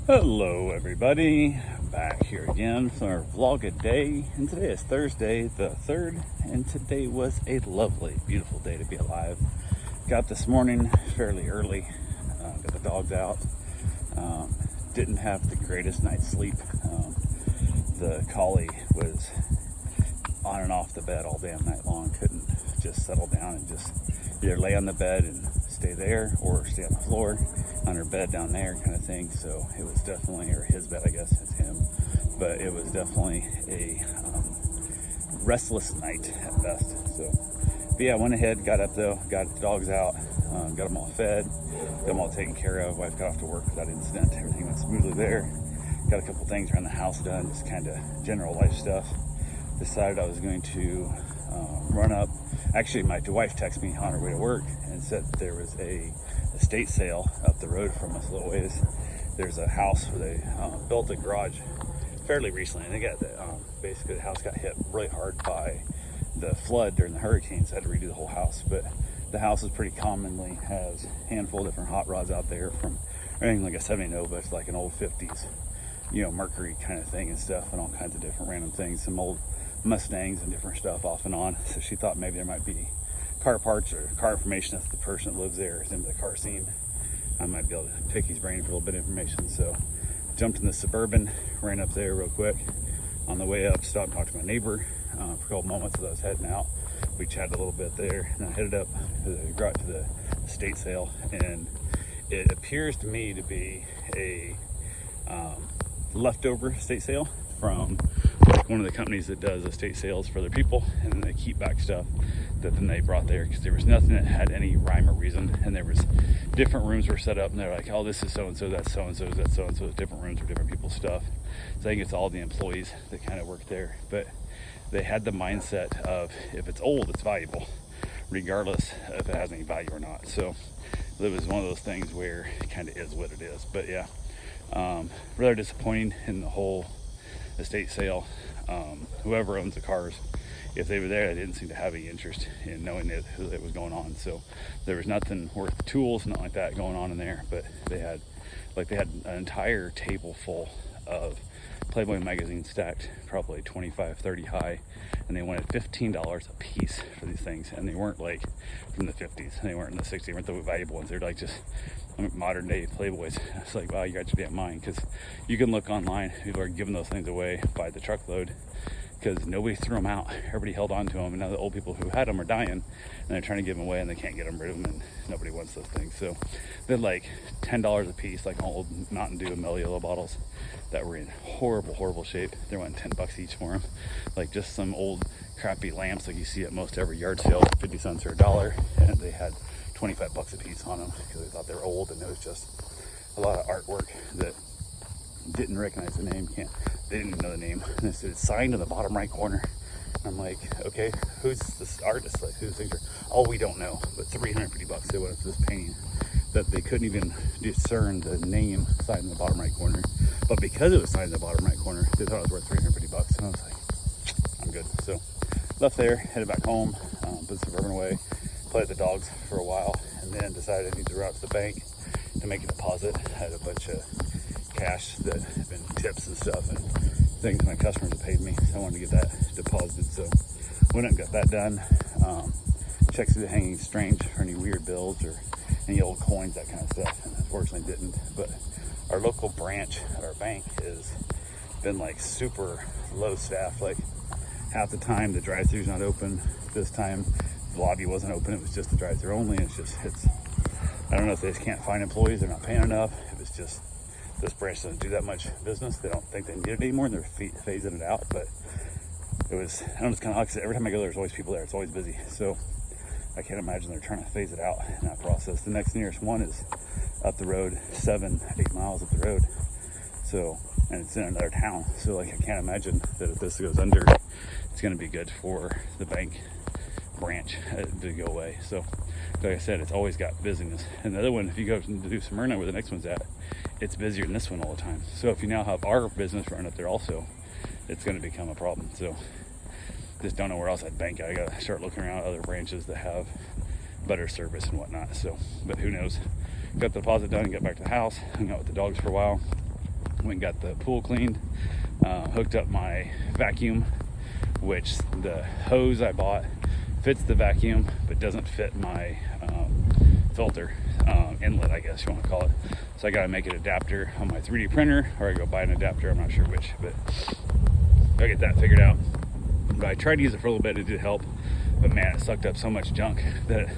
Hello everybody, back here again for our vlog a day, and today is Thursday the 3rd, and today was a lovely, beautiful day to be alive. Got up this morning fairly early, got the dogs out, didn't have the greatest night's sleep. The collie was on and off the bed all damn night long, couldn't just settle down and just either lay on the bed and stay there or stay on the floor on her bed down there kind of thing. So it was definitely, or his bed I guess, it's him, but it was definitely a restless night at best. So but yeah, I went ahead, got up though, got the dogs out, got them all fed, got them all taken care of. Wife got off to work without incident, everything went smoothly there. Got a couple things around the house done, just kind of general life stuff. Decided I was going to run up. Actually, my wife texted me on her way to work and said that there was a estate sale up the road from us a little ways. There's a house where they built a garage fairly recently, and they got basically the house got hit really hard by the flood during the hurricanes. Had to redo the whole house, but the house is pretty commonly has a handful of different hot rods out there, from anything like a 70 Nova to like an old 50s, Mercury kind of thing and stuff, and all kinds of different random things, some old Mustangs and different stuff off and on. So she thought maybe there might be car parts or car information if the person that lives there is into the car scene. I might be able to pick his brain for a little bit of information. So jumped in the Suburban, ran up there real quick. On the way up, stopped and talked to my neighbor for a couple moments as I was heading out. We chatted a little bit there, and I headed up to the estate sale, and it appears to me to be a leftover estate sale from like one of the companies that does estate sales for their people, and then they keep back stuff that then they brought there, because there was nothing that had any rhyme or reason, and there was different rooms were set up, and they're like, oh, this is so and so, that's so and so, that's so and so. Different rooms for different people's stuff. So I think it's all the employees that kind of work there, but they had the mindset of if it's old, it's valuable, regardless if it has any value or not. So it was one of those things where it kind of is what it is. But yeah, rather disappointing in the whole estate sale. Whoever owns the cars, if they were there, they didn't seem to have any interest in knowing that it was going on. So there was nothing worth tools, nothing like that going on in there. But they had an entire table full of Playboy magazines stacked probably 25, 30 high, and they wanted $15 a piece for these things, and they weren't like from the 50s, and they weren't in the 60s, they weren't the valuable ones. They're like just modern day Playboys. It's like, wow, you got to be at mine, because you can look online, people are giving those things away by the truckload because nobody threw them out. Everybody held on to them, and now the old people who had them are dying, and they're trying to give them away, and they can't get them rid of them, and nobody wants those things. So they're like $10 a piece, like old Mountain Dew and Mellow Yellow bottles that were in horrible shape. They went $10 each for them, like just some old crappy lamps like you see at most every yard sale, 50 cents or $1, and they had $25 a piece on them because they thought they were old, and it was just a lot of artwork that didn't recognize the name. They didn't even know the name, and it said signed in the bottom right corner. I'm like, okay, who's this artist? Like, whose signature? Oh, we don't know. But $350 they went for this painting that they couldn't even discern the name signed in the bottom right corner. But because it was signed in the bottom right corner, they thought it was worth $350, and I was like, I'm good. So left there, headed back home, put the Suburban away, played with the dogs for a while, and then decided I need to run out to the bank to make a deposit. I had a bunch of cash that had been tips and stuff and things my customers had paid me, so I wanted to get that deposited. So went up and got that done. Checked through the hanging strange for any weird bills or any old coins, that kind of stuff, and unfortunately didn't. But our local branch at our bank has been like super low staffed. Like half the time the drive-thru's not open. This time the lobby wasn't open, it was just the drive-thru only. It's I don't know if they just can't find employees, they're not paying enough. It was just this branch doesn't do that much business. They don't think they need it anymore, and they're phasing it out. But it was, I don't know, it's kind of odd, because every time I go there's always people there, it's always busy. So I can't imagine they're trying to phase it out in that process. The next nearest one is up the road, 7-8 miles up the road. So, and it's in another town. So like, I can't imagine that if this goes under, it's going to be good for the bank branch to go away. So like I said, it's always got busyness. And the other one, if you go to do Smyrna where the next one's at, it's busier than this one all the time. So if you now have our business running up there also, it's going to become a problem. So just don't know where else I'd bank. I gotta start looking around other branches that have better service and whatnot. So, but who knows? Got the deposit done, got back to the house, hung out with the dogs for a while, Went and got the pool cleaned, hooked up my vacuum, which the hose I bought fits the vacuum but doesn't fit my filter inlet, I guess you want to call it. So I got to make an adapter on my 3D printer, or I go buy an adapter, I'm not sure which, but I'll get that figured out. But I tried to use it for a little bit, it did help, but man, it sucked up so much junk that it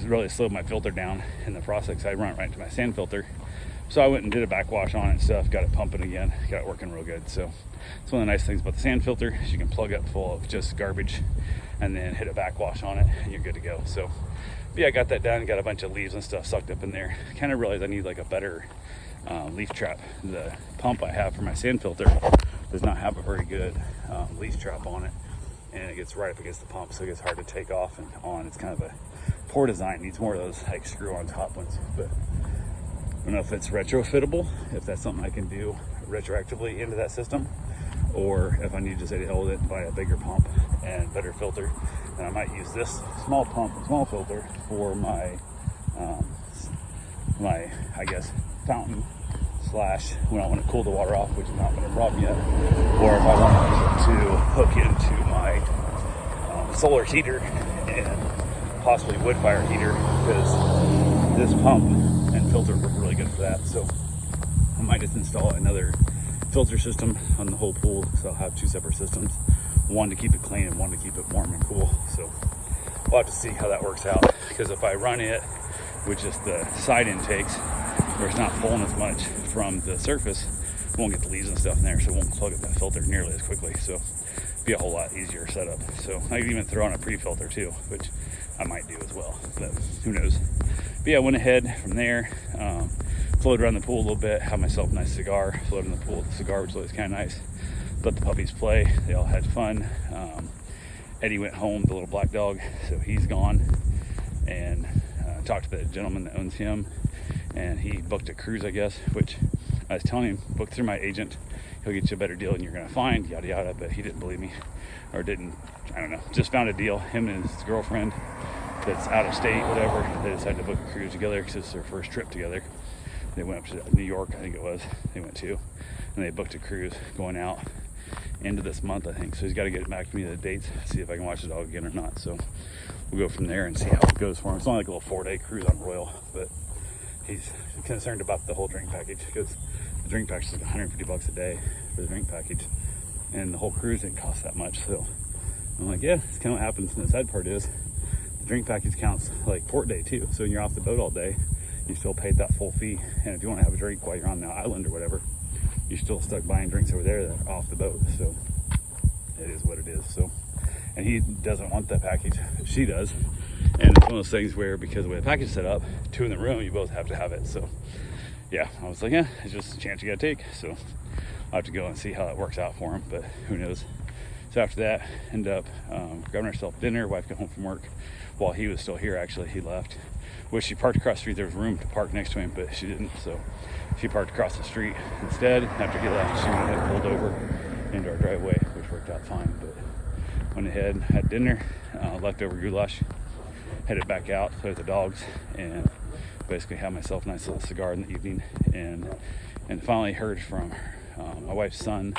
really slowed my filter down in the process. I run it right into my sand filter. So I went and did a backwash on it and stuff, got it pumping again, got it working real good. So it's one of the nice things about the sand filter is you can plug up full of just garbage and then hit a backwash on it and you're good to go. So yeah, I got that done, got a bunch of leaves and stuff sucked up in there. Kind of realized I need like a better leaf trap. The pump I have for my sand filter does not have a very good leaf trap on it, and it gets right up against the pump, so it gets hard to take off and on. It's kind of a poor design. It needs more of those like screw on top ones, but I don't know if it's retrofittable, if that's something I can do retroactively into that system, or if I need to say to hell with it and buy a bigger pump and better filter. And I might use this small pump and small filter for my my, I guess, fountain slash when I want to cool the water off, which has not been a problem yet, or if I want to hook into my solar heater and possibly wood fire heater, because this pump and filter work really good for that. So I might just install another filter system on the whole pool, so I'll have two separate systems, one to keep it clean and one to keep it warm and cool. So we'll have to see how that works out, because if I run it with just the side intakes where it's not pulling as much from the surface, we won't get the leaves and stuff in there, so it won't plug up that filter nearly as quickly. So be a whole lot easier setup. So I could even throw on a pre-filter too, which I might do as well, but who knows. But yeah, I went ahead from there, floated around the pool a little bit, had myself a nice cigar, floated in the pool with the cigar, which was always kind of nice. Let the puppies play, they all had fun. Eddie went home, the little black dog, so he's gone, and talked to the gentleman that owns him, and he booked a cruise, I guess, which I was telling him, book through my agent, he'll get you a better deal than you're gonna find, yada yada, but he didn't believe me, or didn't, I don't know, just found a deal. Him and his girlfriend that's out of state, whatever, they decided to book a cruise together because it's their first trip together. They went up to New York, I think it was, they went to, and they booked a cruise going out into this month, I think. So he's got to get back to me the dates, see if I can watch the dog again or not. So we'll go from there and see how it goes for him. It's only like a little 4-day cruise on Royal, but he's concerned about the whole drink package, because the drink package is like $150 a day for the drink package, and the whole cruise didn't cost that much. So I'm like, yeah, it's kind of what happens. And the sad part is the drink package counts like port day too. So when you're off the boat all day, you still paid that full fee, and if you want to have a drink while you're on the island or whatever, you're still stuck buying drinks over there that are off the boat. So it is what it is. So, and he doesn't want that package, she does, and it's one of those things where, because the way the package is set up, 2 in the room, you both have to have it. So yeah, I was like, yeah, it's just a chance you gotta take. So I'll have to go and see how that works out for him, but who knows. So after that, end up grabbing ourselves dinner. Wife got home from work while he was still here. Actually, he left. Wish she parked across the street. There was room to park next to him, but she didn't. So she parked across the street instead. After he left, she went ahead and pulled over into our driveway, which worked out fine. But went ahead, had dinner, leftover goulash, headed back out, play with the dogs, and basically had myself a nice little cigar in the evening. And finally heard from my wife's son,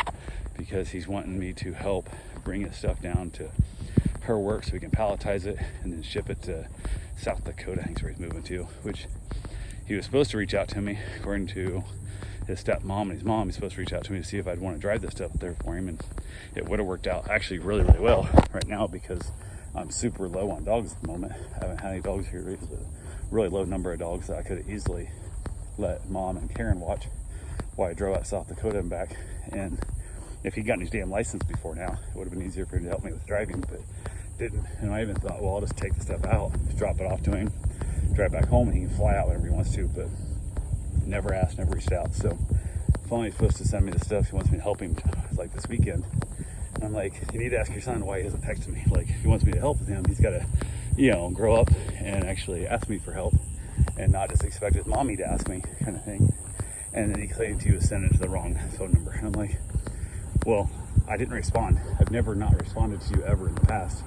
because he's wanting me to help bring his stuff down to her work so we can palletize it and then ship it to South Dakota, I think is where he's moving to, which he was supposed to reach out to me, according to his stepmom and his mom. He's supposed to reach out to me to see if I'd want to drive this stuff up there for him, and it would have worked out actually really, really well right now, because I'm super low on dogs at the moment. I haven't had any dogs here. It's a really low number of dogs that I could have easily let Mom and Karen watch while I drove out South Dakota and back. And if he'd gotten his damn license before now, it would have been easier for him to help me with driving, but didn't. And I even thought, well, I'll just take the stuff out, just drop it off to him, drive back home, and he can fly out whenever he wants to, but never asked, never reached out. So finally he's supposed to send me the stuff. He wants me to help him like this weekend. And I'm like, you need to ask your son why he hasn't texted me. Like, if he wants me to help with him, he's got to, you know, grow up and actually ask me for help, and not just expect his mommy to ask me, kind of thing. And then he claimed he was sending it to the wrong phone number. And I'm like, well, I didn't respond. I've never not responded to you ever in the past.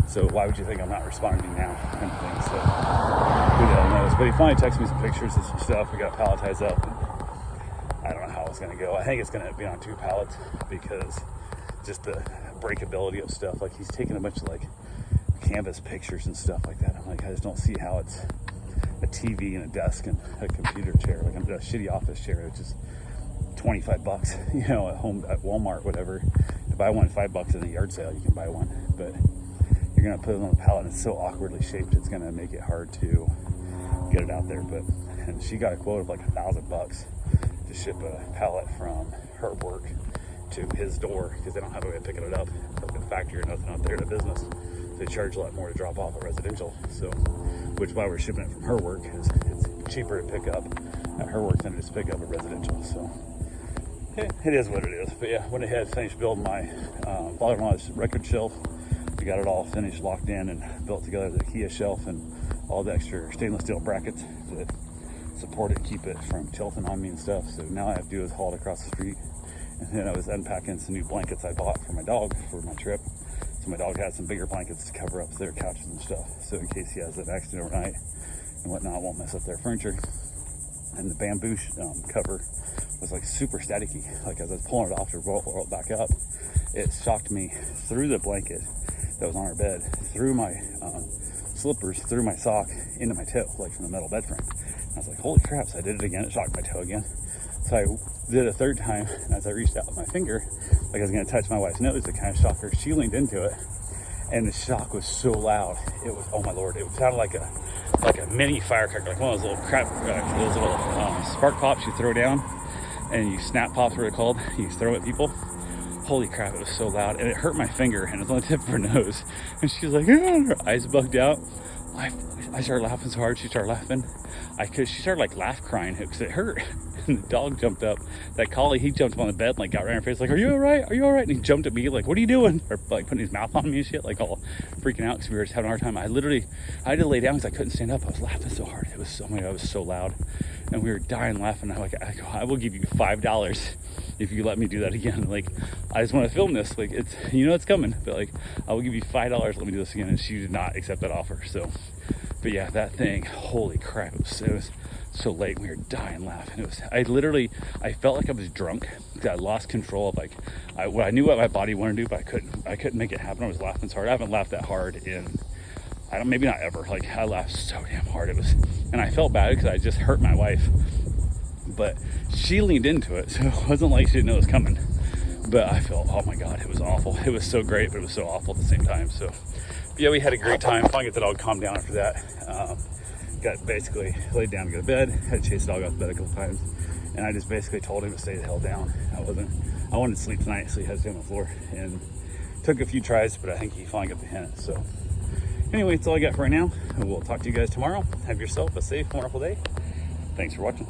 So why would you think I'm not responding to you now? Kind of thing. So who the hell knows? But he finally texted me some pictures of some stuff. We got palletized up. I don't know how it's gonna go. I think it's gonna be on 2 pallets because just the breakability of stuff. Like, he's taking a bunch of like canvas pictures and stuff like that. I'm like, I just don't see how it's a TV and a desk and a computer chair, like a shitty office chair, which is $25, you know, at home at Walmart, whatever. To buy one $5 in a yard sale, you can buy one, but you're gonna put it on the pallet and it's so awkwardly shaped, it's gonna make it hard to get it out there. But, and she got a quote of like $1,000 to ship a pallet from her work to his door because they don't have a way of picking it up, like a factory or nothing out there in a business. They charge a lot more to drop off at residential, so which why we're shipping it from her work is it's cheaper to pick up at her work than it is to pick up at residential. So it is what it is. But yeah, went ahead, finished building my father-in-law's record shelf. We got it all finished, locked in, and built together the IKEA shelf and all the extra stainless steel brackets that support it, keep it from tilting on me and stuff. So now all I have to do is haul it across the street. And then I was unpacking some new blankets I bought for my dog for my trip. So my dog has some bigger blankets to cover up their couches and stuff. So in case he has an accident overnight and whatnot, it won't mess up their furniture. And the bamboo cover was like super staticky. Like as I was pulling it off to roll it back up, it shocked me through the blanket that was on our bed, through my slippers, through my sock, into my toe, like from the metal bed frame. And I was like, holy crap. So I did it again. It shocked my toe again. So I did it a third time, and as I reached out with my finger, like I was gonna touch my wife's nose to kind of shock her, she leaned into it, and the shock was so loud. It was, oh my Lord, it sounded like a mini firecracker, like one of those little those little spark pops you throw down, and you snap pops, what they're called, you throw at people. Holy crap, it was so loud, and it hurt my finger, and it's on the tip of her nose. And she's like, her eyes bugged out. I started laughing so hard, she started laughing. She started like crying because it hurt. And the dog jumped up. That collie, he jumped up on the bed, like got right in her face, like, are you all right? Are you all right? And he jumped at me, like, what are you doing? Or like putting his mouth on me and shit, like all freaking out because we were just having a hard time. I had to lay down because I couldn't stand up. I was laughing so hard. It was so loud. And we were dying laughing. I will give you $5 if you let me do that again. Like, I just want to film this. Like, it's, you know, it's coming, but like, I will give you $5. Let me do this again. And she did not accept that offer. So, but yeah, that thing, holy crap. It was so late. We were dying laughing. I felt like I was drunk because I lost control of like, I knew what my body wanted to do, but I couldn't make it happen. I was laughing so hard. I haven't laughed that hard in, maybe not ever. Like, I laughed so damn hard. And I felt bad because I just hurt my wife, but she leaned into it. So it wasn't like she didn't know it was coming, but I felt, oh my God, it was awful. It was so great, but it was so awful at the same time. So yeah, we had a great time. Finally got the dog calmed down after that. Got basically laid down to go to bed. Had to chase the dog out to bed a couple times. And I just basically told him to stay the hell down. I wanted to sleep tonight, so he had to stay on the floor. And took a few tries, but I think he finally got the hint. So anyway, that's all I got for right now. And we'll talk to you guys tomorrow. Have yourself a safe, wonderful day. Thanks for watching.